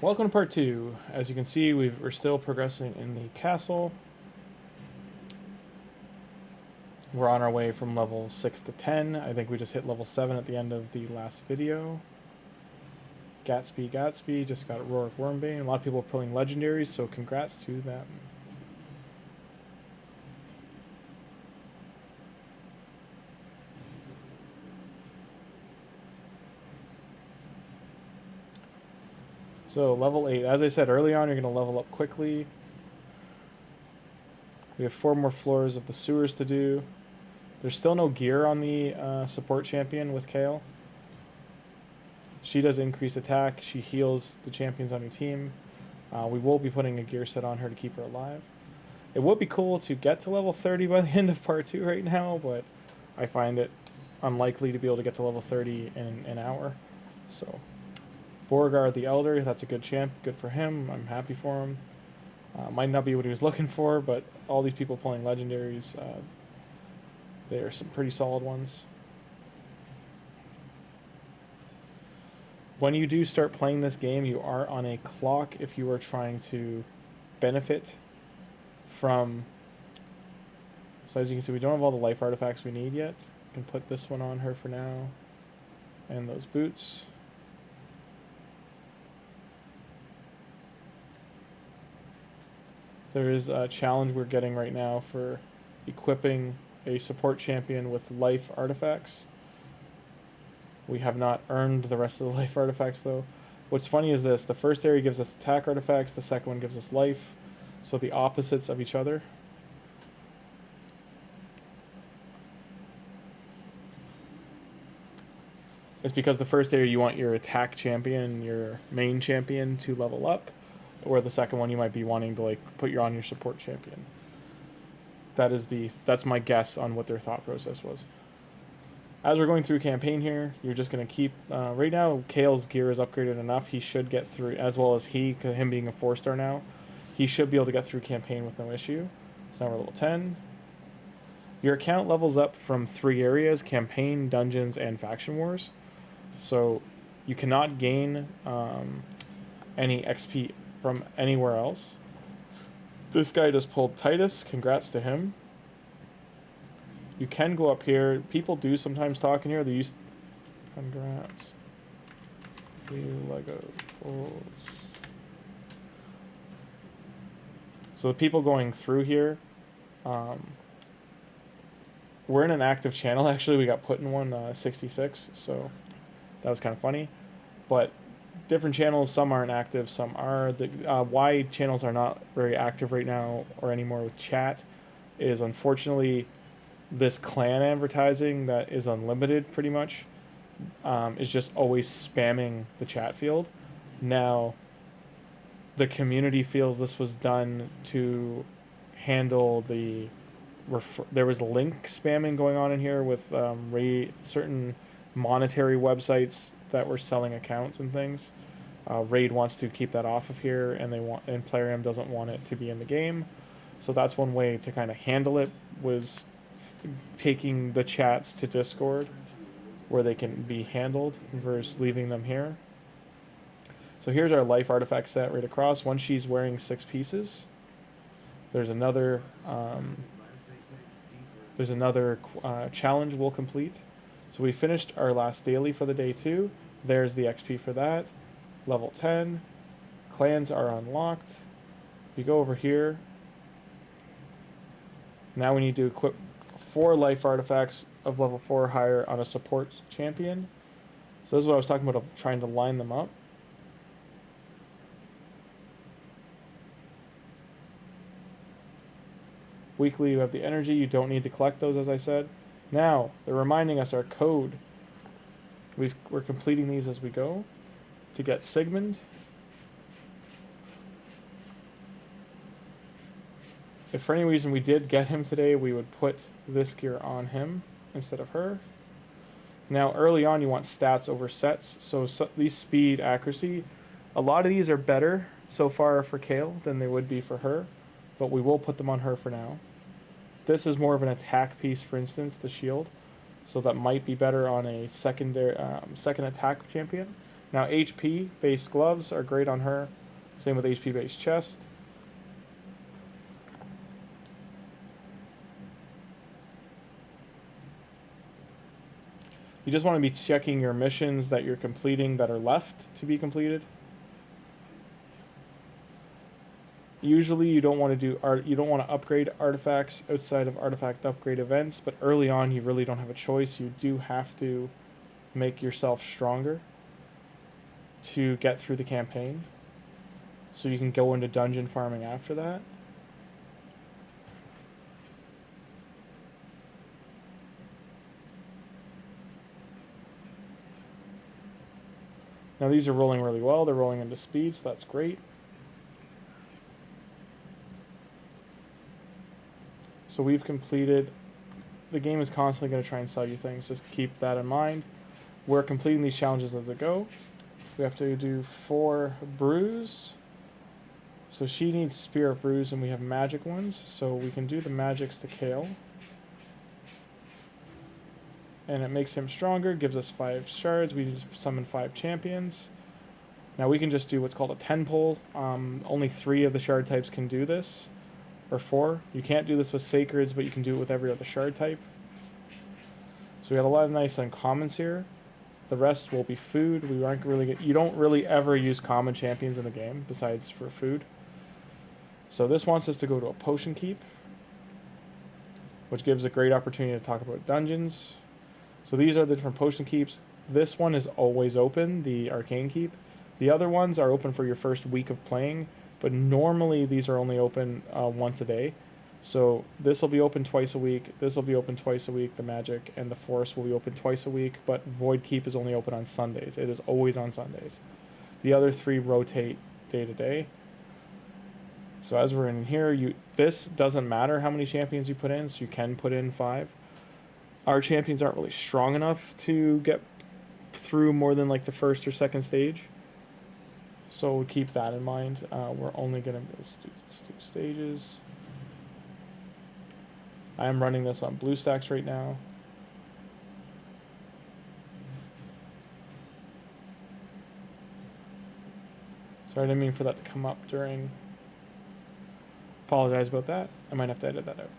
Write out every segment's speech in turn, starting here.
Welcome to part 2. As you can see, we're still progressing in the castle. We're on our way from level 6 to 10. I think we just hit level 7 at the end of the last video. Gatsby just got Rorik Wormbane. A lot of people are pulling legendaries, so congrats to them. So level 8. As I said early on, you're going to level up quickly. We have 4 more floors of the sewers to do. There's still no gear on the support champion with Kayle. She does increase attack. She heals the champions on your team. We will be putting a gear set on her to keep her alive. It would be cool to get to level 30 by the end of part 2 right now, but I find it unlikely to be able to get to level 30 in an hour. So, Borgard the Elder, that's a good champ. Good for him. I'm happy for him. Might not be what he was looking for, but all these people pulling legendaries, they are some pretty solid ones. When you do start playing this game, you are on a clock if you are trying to benefit from... So as you can see, we don't have all the life artifacts we need yet. We can put this one on her for now. And those boots. There is a challenge we're getting right now for equipping a support champion with life artifacts. We have not earned the rest of the life artifacts though. What's funny is this, the first area gives us attack artifacts, the second one gives us life, so the opposites of each other. It's because the first area you want your attack champion, your main champion to level up, or the second one you might be wanting to like put on your support champion. That's my guess on what their thought process was. As we're going through campaign here, you're just going to keep... right now, Kayle's gear is upgraded enough. He should get through, as well as him being a 4-star now, he should be able to get through campaign with no issue. So now we're level 10. Your account levels up from 3 areas: campaign, dungeons, and faction wars. So you cannot gain any XP from anywhere else. This guy just pulled Titus. Congrats to him. You can go up here. People do sometimes talk in here. They used... Congrats. The Lego pulls. So the people going through here... we're in an active channel, actually. We got put in one, 66, so that was kind of funny. But different channels, some aren't active, some are. The why channels are not very active right now or anymore with chat is, unfortunately, this clan advertising that is unlimited pretty much is just always spamming the chat field. Now, the community feels this was done to handle the... there was link spamming going on in here with certain monetary websites that were selling accounts and things. Raid wants to keep that off of here, and Plarium doesn't want it to be in the game. So that's one way to kind of handle it, was taking the chats to Discord where they can be handled versus leaving them here. So here's our life artifact set right across. Once she's wearing 6 pieces, there's another challenge we'll complete. So we finished our last daily for the day 2. There's the XP for that. Level 10. Clans are unlocked. We go over here. Now we need to equip 4 life artifacts of level 4 or higher on a support champion. So this is what I was talking about, trying to line them up. Weekly, you have the energy. You don't need to collect those, as I said. Now, they're reminding us our code. We're completing these as we go. To get Sigmund. If for any reason we did get him today, we would put this gear on him instead of her. Now, early on, you want stats over sets. So these speed, accuracy, a lot of these are better so far for Kayle than they would be for her, but we will put them on her for now. This is more of an attack piece, for instance, the shield. So that might be better on a second attack champion. Now HP based gloves are great on her. Same with HP based chest. You just want to be checking your missions that you're completing that are left to be completed. Usually you don't want to upgrade artifacts outside of artifact upgrade events, but early on you really don't have a choice. You do have to make yourself stronger to get through the campaign, so you can go into dungeon farming after that. Now these are rolling really well. They're rolling into speed, so that's great. So we've completed. The game is constantly going to try and sell you things. Just keep that in mind. We're completing these challenges as they go. We have to do 4 brews. So she needs spirit brews, and we have magic ones. So we can do the magics to Kale. And it makes him stronger, gives us 5 shards. We just summon 5 champions. Now we can just do what's called a 10 pull. Only 3 of the shard types can do this. Or 4. You can't do this with sacreds, but you can do it with every other shard type. So we got a lot of nice uncommons here. The rest will be food. We aren't really you don't really ever use common champions in the game besides for food. So this wants us to go to a potion keep, which gives a great opportunity to talk about dungeons. So these are the different potion keeps. This one is always open, the arcane keep. The other ones are open for your first week of playing, but normally these are only open once a day. So this will be open twice a week, this will be open twice a week, the magic, and the force will be open twice a week, but Void Keep is only open on Sundays. It is always on Sundays. The other 3 rotate day to day. So as we're in here, this doesn't matter how many champions you put in, so you can put in 5. Our champions aren't really strong enough to get through more than like the first or second stage. So keep that in mind. We're only going to do stages. I am running this on BlueStacks right now. Sorry, I didn't mean for that to come up during. Apologize about that. I might have to edit that out.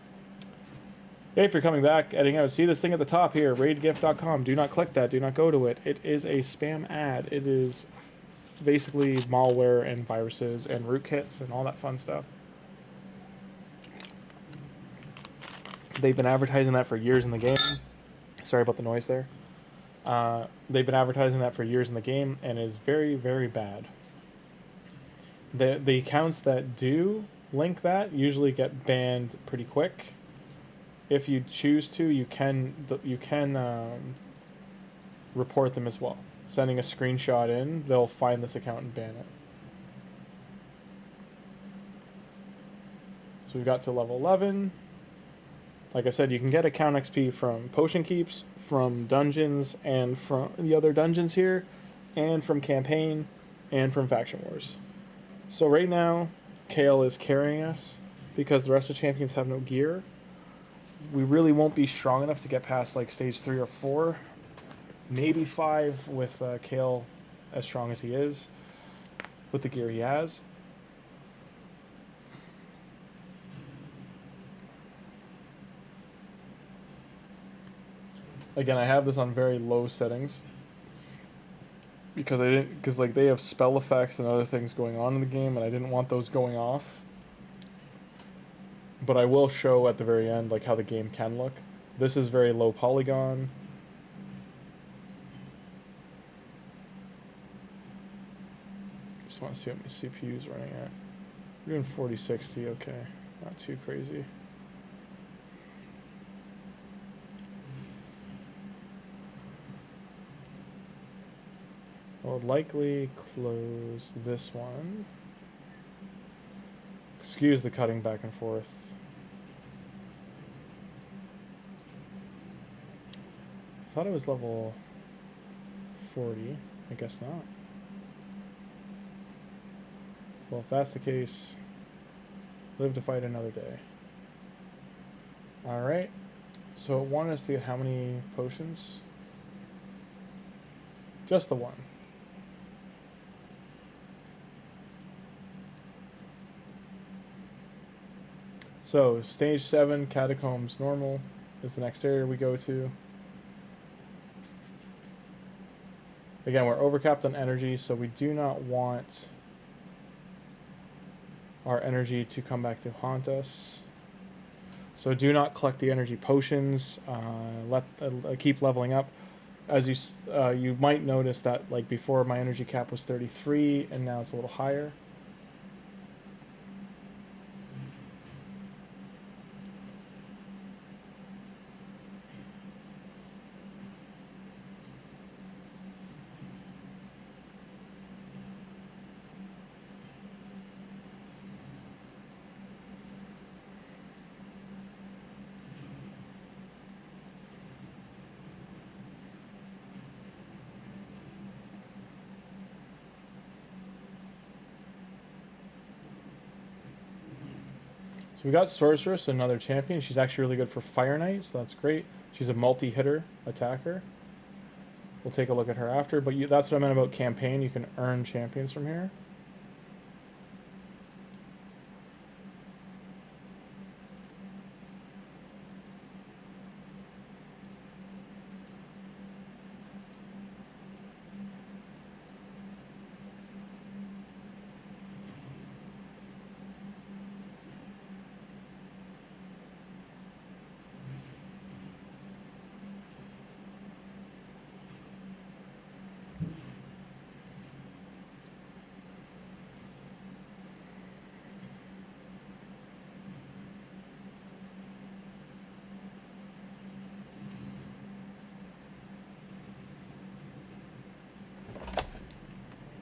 Hey, if you're coming back, editing out, see this thing at the top here, raidgift.com. Do not click that. Do not go to it. It is a spam ad. It is basically malware and viruses and rootkits and all that fun stuff. They've been advertising that for years in the game. Sorry about the noise there. They've been advertising that for years in the game, and is very, very bad. The accounts that do link that usually get banned pretty quick. If you choose to, you can report them as well. Sending a screenshot in, they'll find this account and ban it. So we got to level 11. Like I said, you can get account XP from potion keeps, from dungeons, and from the other dungeons here, and from campaign, and from faction wars. So right now, Kale is carrying us because the rest of the champions have no gear. We really won't be strong enough to get past like stage 3 or 4, maybe 5 with Kale as strong as he is with the gear he has. Again, I have this on very low settings because like they have spell effects and other things going on in the game, and I didn't want those going off. But I will show at the very end like how the game can look. This is very low polygon. Just want to see what my CPU is running at. We're doing 4060, okay, not too crazy. I'll likely close this one. Excuse the cutting back and forth. I thought it was level 40. I guess not. Well, if that's the case, live to fight another day. Alright. So it wanted us to get how many potions? Just the one. So, stage 7, Catacombs Normal is the next area we go to. Again, we're overcapped on energy, so we do not want our energy to come back to haunt us. So do not collect the energy potions. Keep leveling up. As you might notice that like before my energy cap was 33 and now it's a little higher. So we got Sorceress, another champion. She's actually really good for Fire Knight, so that's great. She's a multi-hitter attacker. We'll take a look at her after, but that's what I meant about campaign. You can earn champions from here.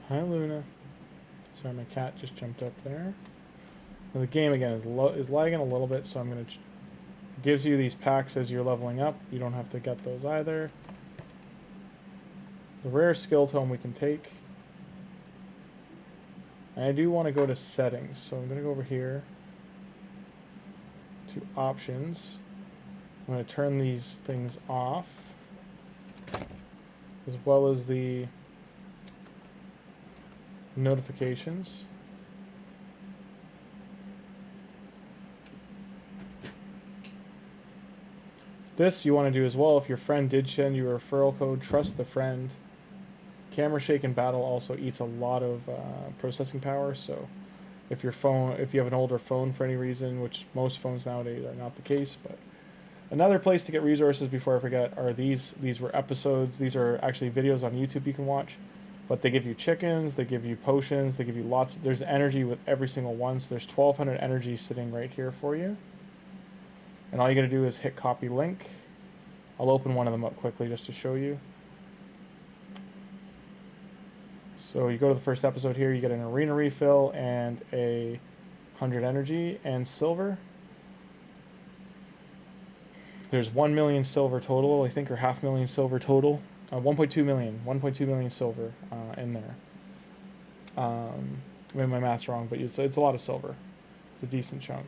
Hi, Luna. Sorry, my cat just jumped up there. Now the game again is lagging a little bit, so I'm gonna gives you these packs as you're leveling up. You don't have to get those either. The rare skill tome we can take. And I do want to go to settings, so I'm gonna go over here to options. I'm gonna turn these things off, as well as the notifications. This you want to do as well if your friend did send you a referral code. Trust the friend. Camera shake in battle also eats a lot of processing power, so if you have an older phone for any reason, which most phones nowadays are not the case, but another place to get resources before I forget are these were episodes. These are actually videos on YouTube you can watch. But they give you chickens, they give you potions, they give you lots. There's energy with every single one. So there's 1,200 energy sitting right here for you. And all you got to do is hit copy link. I'll open one of them up quickly just to show you. So you go to the first episode here, you get an arena refill and a 100 energy and silver. There's 1 million silver total, I think, or 500,000 silver total. 1.2 million silver in there. I made my math's wrong, but it's a lot of silver. It's a decent chunk.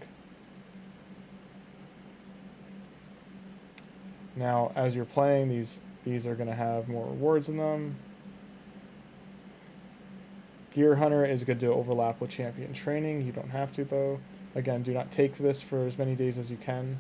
Now, as you're playing, these are going to have more rewards in them. Gear Hunter is good to overlap with champion training. You don't have to, though. Again, do not take this for as many days as you can.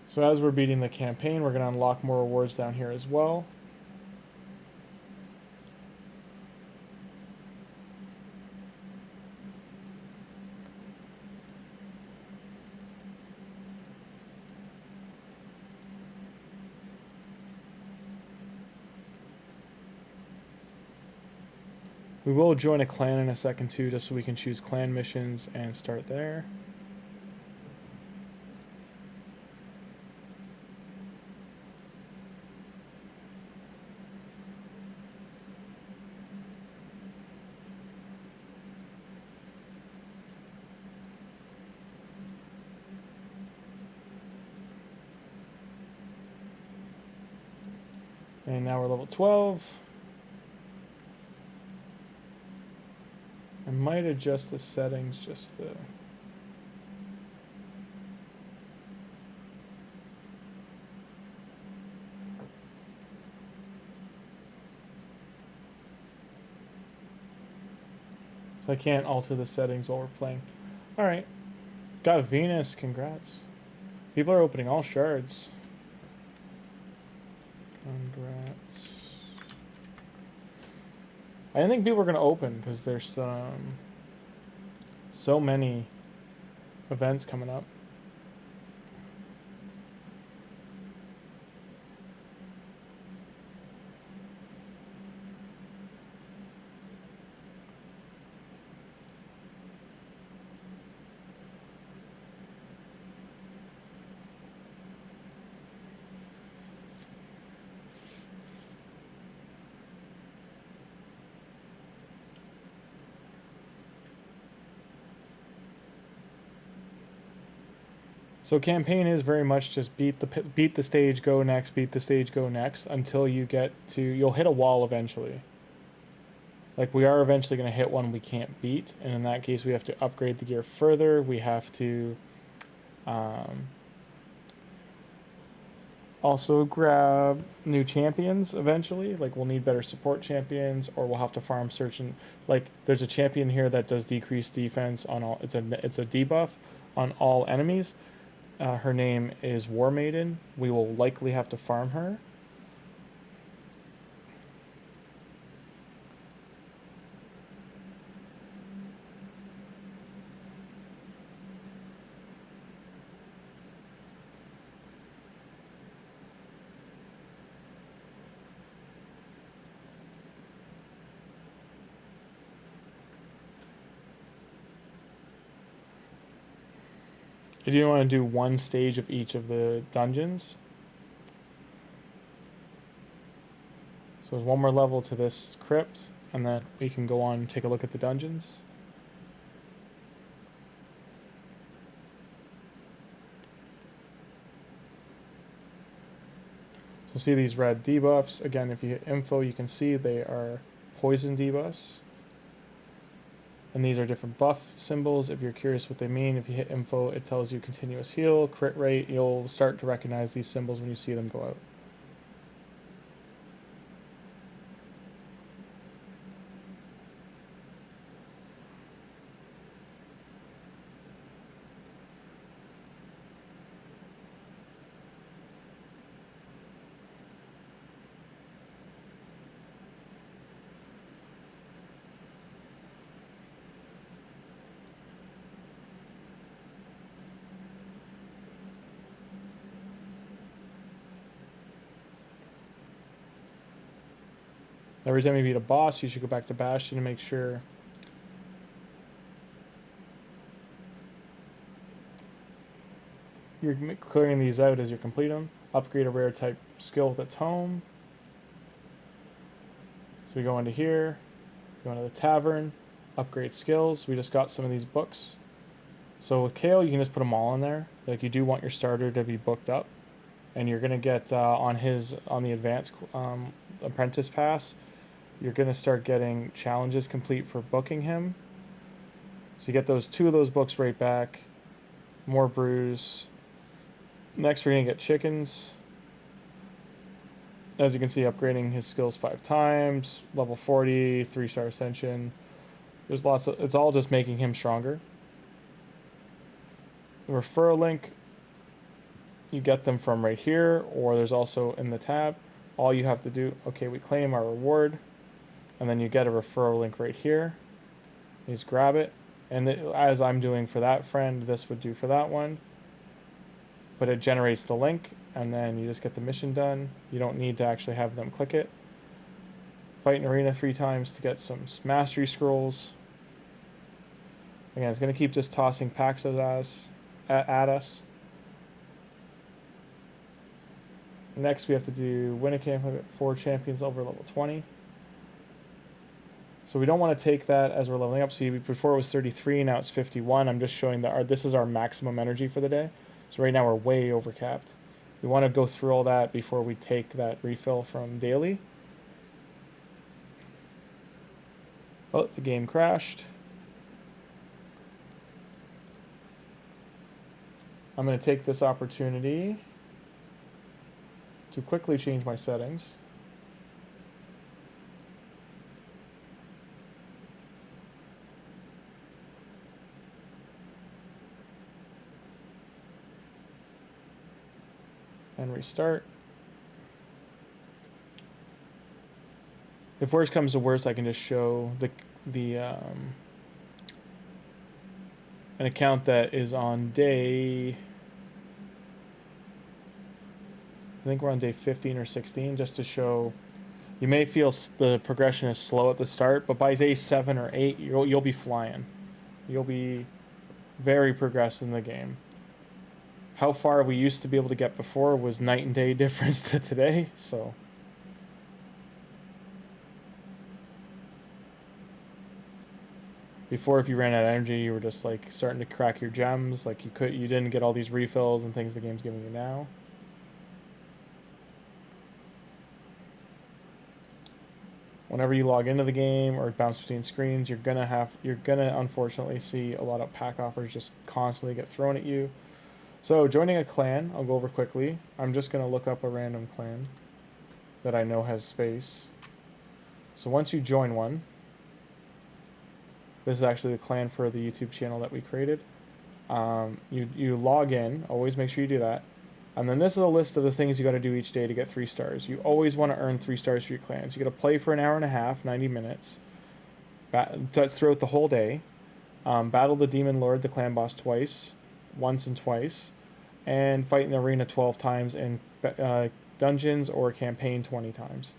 So as we're beating the campaign, we're going to unlock more rewards down here as well. We will join a clan in a second too, just so we can choose clan missions and start there. And now we're level 12. I might adjust the settings just to... So I can't alter the settings while we're playing. Alright. Got Venus, congrats. People are opening all shards. Congrats. I didn't think people were going to open because there's so many events coming up. So campaign is very much just beat the stage, go next, beat the stage, go next until you get to, you'll hit a wall eventually. Like we are eventually going to hit one we can't beat, and in that case we have to upgrade the gear further. We have to also grab new champions eventually. Like we'll need better support champions, or we'll have to farm search and like there's a champion here that does decreased defense on all. It's a debuff on all enemies. Her name is War Maiden. We will likely have to farm her. If you want to do one stage of each of the dungeons. So there's one more level to this crypt, and then we can go on and take a look at the dungeons. So see these red debuffs. Again, if you hit info, you can see they are poison debuffs. And these are different buff symbols. If you're curious what they mean, if you hit info, it tells you continuous heal, crit rate. You'll start to recognize these symbols when you see them go out. Every time you beat a boss, you should go back to Bastion to make sure you're clearing these out as you complete them. Upgrade a rare type skill with a tome. So we go into here, go into the tavern, upgrade skills. We just got some of these books. So with Kale, you can just put them all in there. Like you do want your starter to be booked up, and you're gonna get on the advanced apprentice pass. You're going to start getting challenges complete for booking him. So you get two of those books right back. More brews. Next, we're going to get chickens. As you can see, upgrading his skills 5 times. Level 40, 3-star ascension. There's lots of... It's all just making him stronger. The referral link, you get them from right here, or there's also in the tab. All you have to do... Okay, we claim our reward. And then you get a referral link right here. You just grab it. And as I'm doing for that friend, this would do for that one. But it generates the link, and then you just get the mission done. You don't need to actually have them click it. Fight in arena 3 times to get some mastery scrolls. Again, it's going to keep just tossing packs at us. Next, we have to do win a camp with 4 champions over level 20. So we don't want to take that as we're leveling up. See, before it was 33, now it's 51. I'm just showing that this is our maximum energy for the day. So right now we're way overcapped. We want to go through all that before we take that refill from daily. Oh, the game crashed. I'm going to take this opportunity to quickly change my settings. and restart. If worst comes to worst, I can just show an account that is on day, I think we're on day 15 or 16, just to show. You may feel the progression is slow at the start, but by day 7 or 8, you'll be flying. You'll be very progressed in the game. How far we used to be able to get before was night and day difference to today, so. Before, if you ran out of energy, you were just like starting to crack your gems. Like you didn't get all these refills and things the game's giving you now. Whenever you log into the game or bounce between screens, you're gonna unfortunately see a lot of pack offers just constantly get thrown at you. So joining a clan, I'll go over quickly. I'm just gonna look up a random clan that I know has space. So once you join one, this is actually the clan for the YouTube channel that we created. You log in, always make sure you do that. And then this is a list of the things you got to do each day to get 3 stars. You always want to earn 3 stars for your clans. You got to play for an hour and a half, 90 minutes. That's throughout the whole day. Battle the Demon Lord, the clan boss, once and twice. And fight in the arena 12 times, and dungeons or campaign 20 times.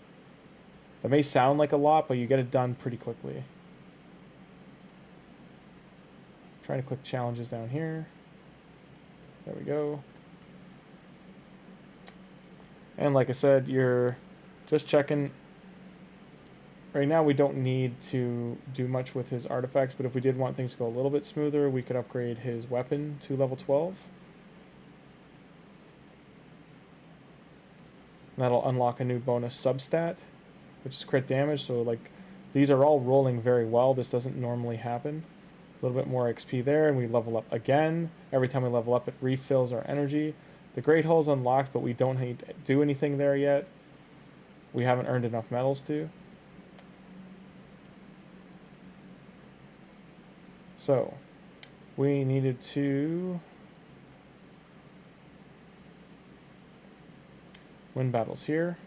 That may sound like a lot, but you get it done pretty quickly. Trying to click challenges down here. There we go. And like I said, you're just checking. Right now we don't need to do much with his artifacts, but if we did want things to go a little bit smoother, we could upgrade his weapon to level 12. And that'll unlock a new bonus substat, which is crit damage. So like these are all rolling very well. This doesn't normally happen. A little bit more XP there, and we level up again. Every time we level up, it refills our energy. The Great Hall is unlocked, but we don't need to do anything there yet. We haven't earned enough medals to. So, we needed to win battles here.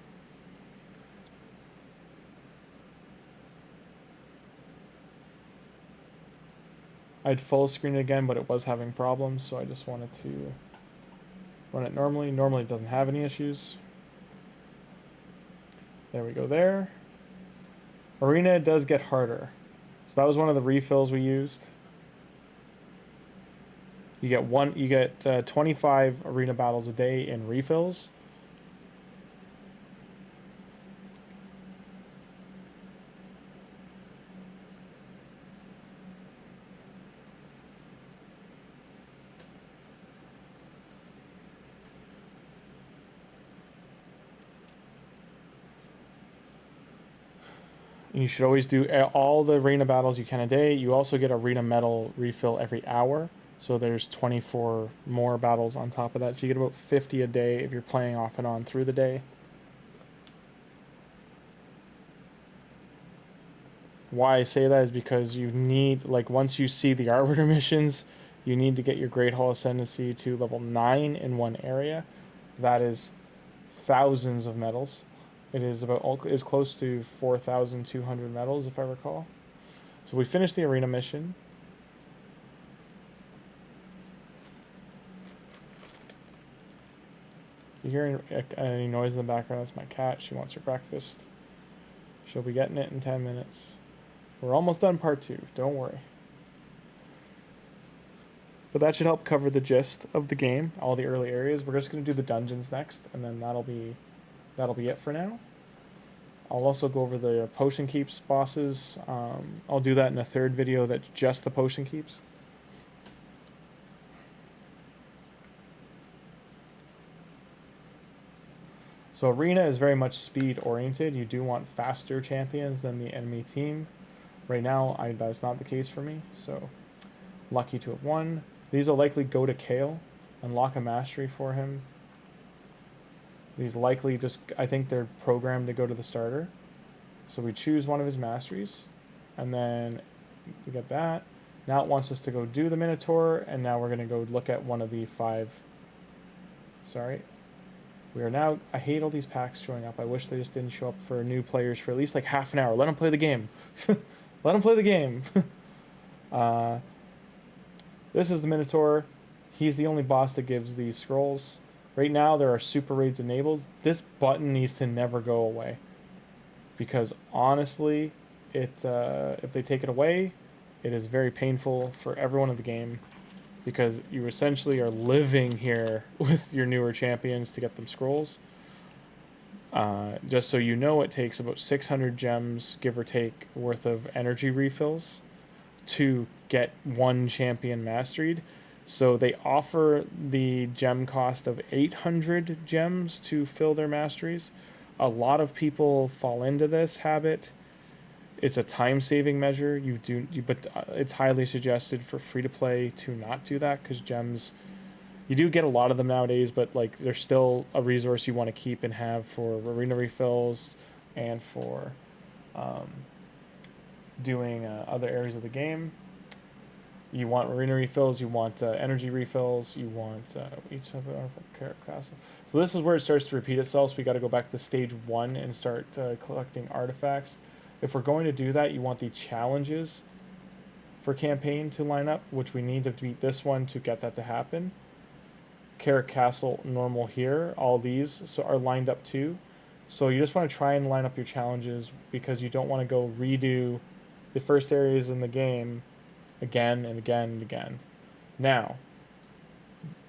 I'd full screen it again, but it was having problems, so I just wanted to run it normally. Normally it doesn't have any issues. There we go there. Arena does get harder. So that was one of the refills we used. You get 25 arena battles a day in refills. You should always do all the arena battles you can a day. You also get arena medal refill every hour. So there's 24 more battles on top of that. So you get about 50 a day if you're playing off and on through the day. Why I say that is because you need, like, once you see the Arbiter missions, you need to get your Great Hall Ascendancy to level 9 in one area. That is thousands of medals. It is close to 4,200 medals, if I recall. So we finished the arena mission. You hear any noise in the background? That's my cat. She wants her breakfast. She'll be getting it in 10 minutes. We're almost done part 2. Don't worry. But that should help cover the gist of the game, all the early areas. We're just going to do the dungeons next, and then that'll be it for now. I'll also go over the potion keeps bosses. I'll do that in a third video that's just the potion keeps. So arena is very much speed oriented. You do want faster champions than the enemy team. Right now, that's not the case for me, so lucky to have won. These will likely go to Kale, unlock a mastery for him. These likely just, I think they're programmed to go to the starter. So we choose one of his masteries, and then we get that. Now it wants us to go do the Minotaur, and now we're going to go look at one of the 5. Sorry. We are now... I hate all these packs showing up. I wish they just didn't show up for new players for at least like half an hour. Let them play the game. Let them play the game. This is the Minotaur. He's the only boss that gives these scrolls. Right now there are super raids enabled. This button needs to never go away. Because honestly, if they take it away, it is very painful for everyone in the game. Because you essentially are living here with your newer champions to get them scrolls. Just so you know, it takes about 600 gems, give or take, worth of energy refills to get one champion masteried. So they offer the gem cost of 800 gems to fill their masteries. A lot of people fall into this habit. It's a time-saving measure. But it's highly suggested for free-to-play to not do that, because gems, you do get a lot of them nowadays, but like they're still a resource you want to keep and have for arena refills and for doing other areas of the game. You want arena refills, you want energy refills, you want each of our character class. So this is where it starts to repeat itself. So we got to go back to stage 1 and start collecting artifacts. If we're going to do that, you want the challenges for campaign to line up, which we need to beat this one to get that to happen. Carrick Castle normal here, all these so are lined up too. So you just want to try and line up your challenges, because you don't want to go redo the first areas in the game again and again and again. Now,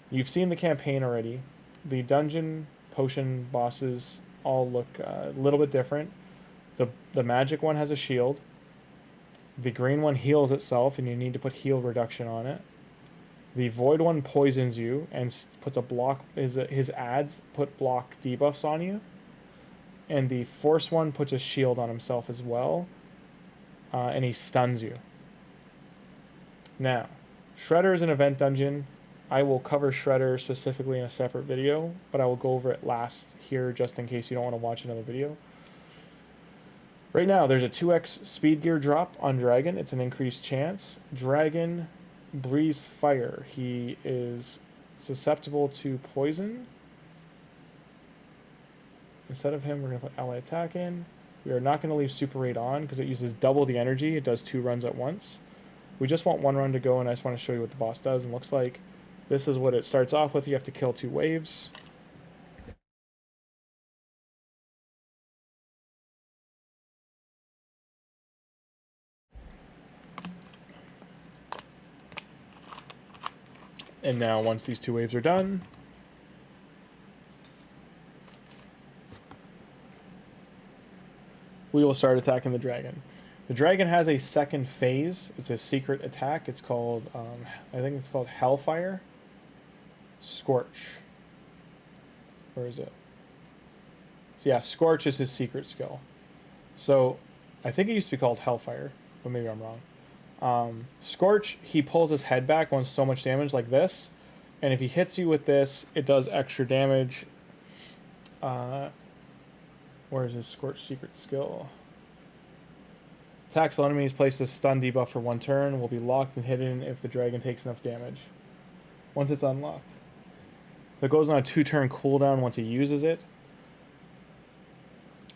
you've seen the campaign already. The dungeon potion bosses all look a little bit different. The magic one has a shield. The green one heals itself, and you need to put heal reduction on it. The void one poisons you and puts a block. His ads put block debuffs on you. And the force one puts a shield on himself as well. And he stuns you. Now, Shredder is an event dungeon. I will cover Shredder specifically in a separate video, but I will go over it last here just in case you don't want to watch another video. Right now, there's a 2x speed gear drop on Dragon. It's an increased chance. Dragon breathes fire. He is susceptible to poison. Instead of him, we're going to put ally attack in. We are not going to leave Super Raid on because it uses double the energy. It does 2 runs at once. We just want 1 run to go, and I just want to show you what the boss does and looks like. This is what it starts off with. You have to kill 2 waves. And now once these 2 waves are done, we will start attacking the dragon. The dragon has a second phase. It's a secret attack. It's called, I think it's called Hellfire. Scorch. Where is it? So yeah, Scorch is his secret skill. So I think it used to be called Hellfire, but maybe I'm wrong. Scorch, he pulls his head back on so much damage like this, and if he hits you with this, it does extra damage. Where is his Scorch secret skill? Attacks all enemies, places a stun debuff for 1 turn, will be locked and hidden if the dragon takes enough damage. Once it's unlocked. It goes on a 2-turn cooldown once he uses it.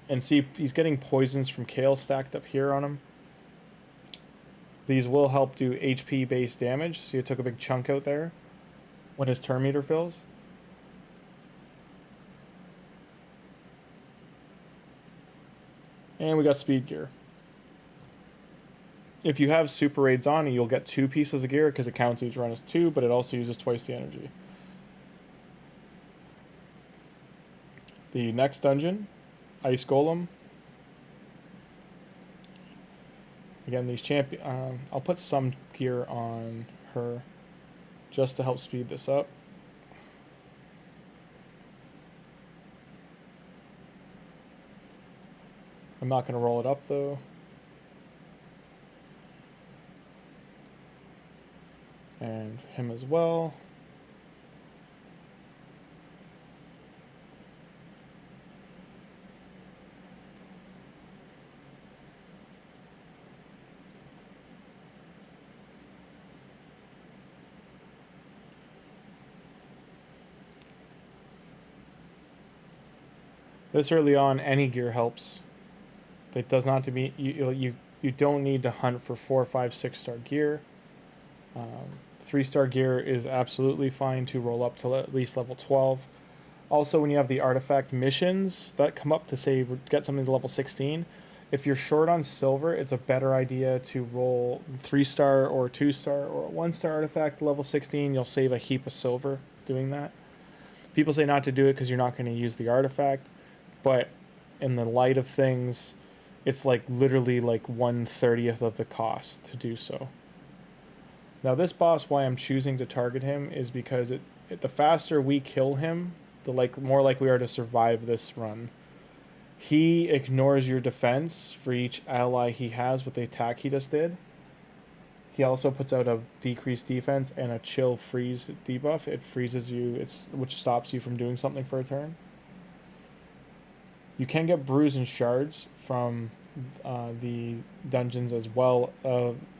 And see, he's getting poisons from Kale stacked up here on him. These will help do HP-based damage. See, it took a big chunk out there when his turn meter fills. And we got speed gear. If you have super raids on, you'll get 2 pieces of gear because it counts each run as 2, but it also uses twice the energy. The next dungeon, Ice Golem. Again, these champion. I'll put some gear on her just to help speed this up. I'm not going to roll it up though. And him as well. This early on, any gear helps. It does not to be you don't need to hunt for 4, 5, 6-star gear. 3-star gear is absolutely fine to roll up to at least level 12. Also, when you have the artifact missions that come up to say get something to level 16, if you're short on silver, it's a better idea to roll 3-star or 2-star or a 1-star artifact to level 16. You'll save a heap of silver doing that. People say not to do it because you're not going to use the artifact, but in the light of things, it's like literally like 1/30th of the cost to do so. Now this boss, why I'm choosing to target him is because the faster we kill him, the more likely we are to survive this run. He ignores your defense for each ally he has with the attack he just did. He also puts out a decreased defense and a chill freeze debuff. It freezes you, which stops you from doing something for a turn. You can get bruise and shards from the dungeons as well.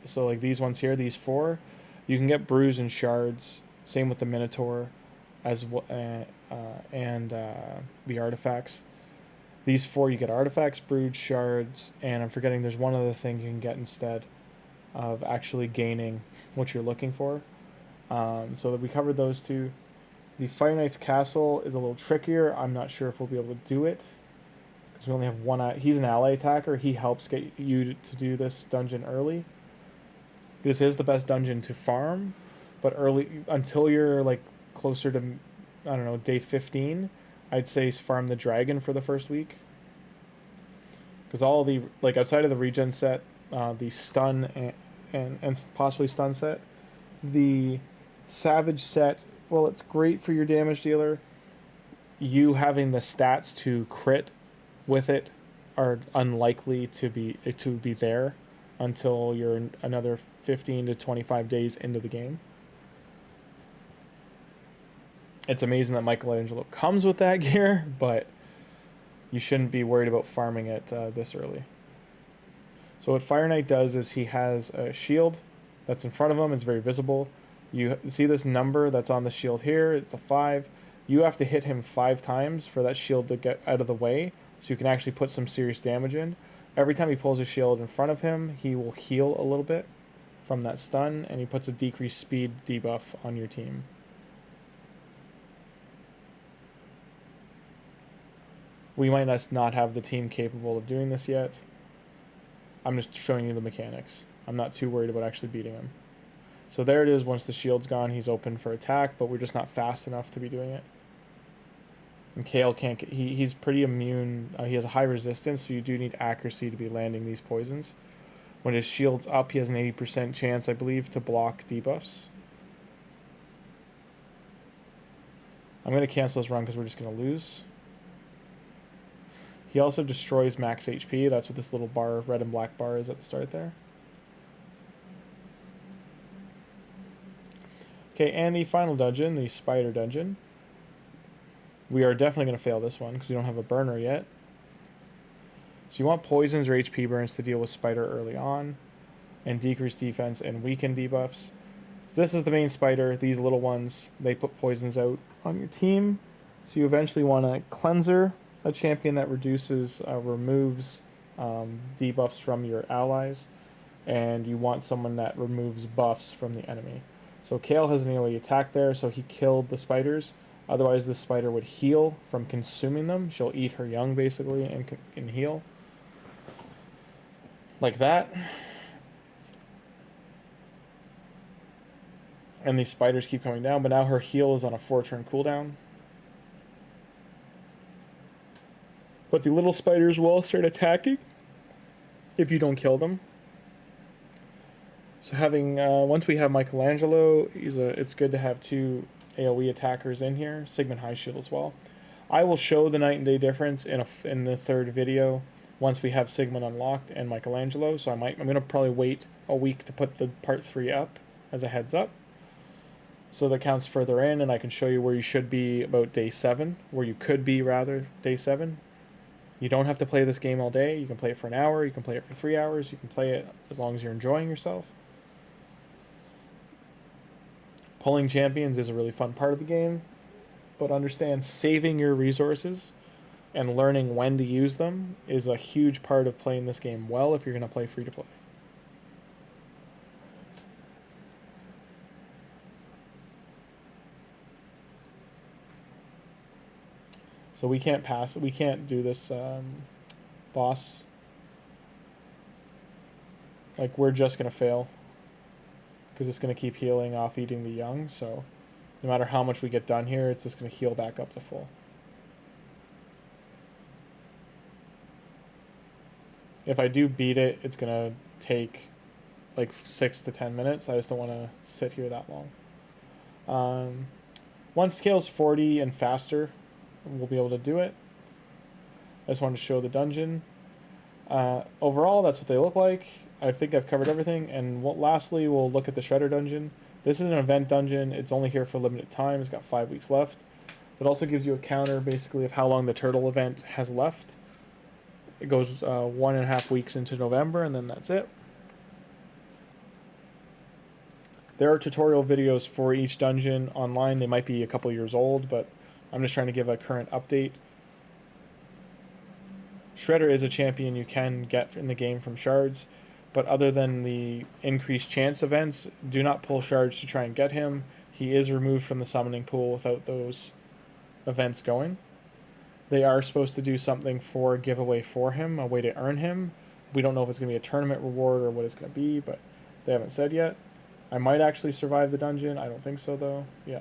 So like these ones here, these 4, you can get bruise and shards. Same with the Minotaur, as well, and the artifacts. These 4 you get artifacts, bruise, shards, and I'm forgetting there's one other thing you can get instead of actually gaining what you're looking for. So that we covered those 2. The Fire Knight's Castle is a little trickier. I'm not sure if we'll be able to do it, because we only have one. He's an ally attacker. He helps get you to do this dungeon early. This is the best dungeon to farm, but early, until you're like closer to, I don't know, day 15, I'd say farm the dragon for the first week. Because all the, like outside of the regen set, the stun and possibly stun set, the savage set, well, it's great for your damage dealer. You having the stats to crit with it are unlikely to be there until you're another 15 to 25 days into the game. It's amazing that Michelangelo comes with that gear, but you shouldn't be worried about farming it this early. So what Fire Knight does is he has a shield that's in front of him. It's very visible. You see this number that's on the shield here. It's a 5. You have to hit him 5 times for that shield to get out of the way, so you can actually put some serious damage in. Every time he pulls a shield in front of him, he will heal a little bit from that stun, and he puts a decreased speed debuff on your team. We might not have the team capable of doing this yet. I'm just showing you the mechanics. I'm not too worried about actually beating him. So there it is. Once the shield's gone, he's open for attack, but we're just not fast enough to be doing it. And Kale can't get, he's pretty immune. He has a high resistance, so you do need accuracy to be landing these poisons. When his shield's up, he has an 80% chance, I believe, to block debuffs. I'm going to cancel this run because we're just going to lose. He also destroys max HP. That's what this little bar, red and black bar, is at the start there. Okay, and the final dungeon, the spider dungeon. We are definitely going to fail this one because we don't have a burner yet. So you want poisons or HP burns to deal with spider early on, and decrease defense and weaken debuffs. So this is the main spider. These little ones, they put poisons out on your team. So you eventually want a cleanser, a champion that removes debuffs from your allies, and you want someone that removes buffs from the enemy. So Kale has an AoE attack there, so he killed the spiders. Otherwise, this spider would heal from consuming them. She'll eat her young, basically, and heal. Like that. And these spiders keep coming down, but now her heal is on a 4-turn cooldown. But the little spiders will start attacking if you don't kill them. So having once we have Michelangelo, it's good to have 2 AoE attackers in here. Sigmund High Shield as well. I will show the night and day difference in the 3rd video once we have Sigmund unlocked and Michelangelo. So I'm going to probably wait a week to put the part 3 up as a heads up, so that counts further in, and I can show you where you should be about day 7, where you could be rather day 7. You don't have to play this game all day. You can play it for an hour. You can play it for 3 hours. You can play it as long as you're enjoying yourself. Pulling champions is a really fun part of the game, but understand saving your resources and learning when to use them is a huge part of playing this game well if you're going to play free to play. So we can't pass. We can't do this boss. Like, we're just going to fail. Because it's going to keep healing off eating the young. So no matter how much we get done here, it's just going to heal back up to full. If I do beat it, it's going to take like 6 to 10 minutes. I just don't want to sit here that long. Once scale's 40 and faster, we'll be able to do it. I just wanted to show the dungeon. Overall, that's what they look like. I think I've covered everything. And lastly, we'll look at the Shredder dungeon. This is an event dungeon. It's only here for a limited time. It's got 5 weeks left. It also gives you a counter, basically, of how long the turtle event has left. It goes 1.5 weeks into November, and then that's it. There are tutorial videos for each dungeon online. They might be a couple years old, but I'm just trying to give a current update. Shredder is a champion you can get in the game from shards, but other than the increased chance events, do not pull shards to try and get him. He is removed from the summoning pool without those events going. They are supposed to do something for a giveaway for him, a way to earn him. We don't know if it's going to be a tournament reward or what it's going to be, but they haven't said yet. I might actually survive the dungeon. I don't think so, though. Yeah.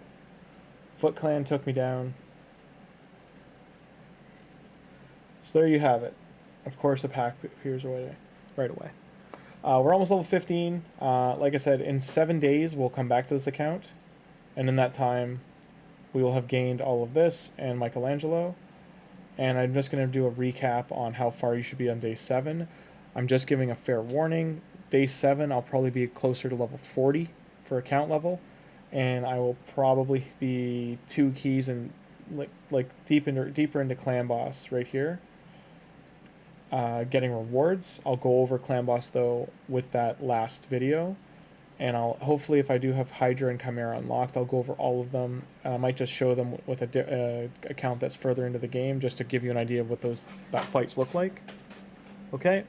Foot Clan took me down. So there you have it. Of course, a pack appears right away. We're almost level 15. Like I said, in 7 days, we'll come back to this account. And in that time, we will have gained all of this and Michelangelo. And I'm just going to do a recap on how far you should be on day 7. I'm just giving a fair warning. Day 7, I'll probably be closer to level 40 for account level. And I will probably be 2 keys and like deeper into Clan Boss right here. Getting rewards. I'll go over Clan Boss, though, with that last video. And I'll hopefully, if I do have Hydra and Chimera unlocked, I'll go over all of them. I might just show them with a account that's further into the game, just to give you an idea of what that fights look like. Okay.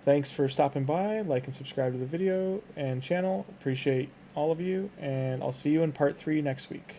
Thanks for stopping by. Like and subscribe to the video and channel. Appreciate all of you, and I'll see you in part 3 next week.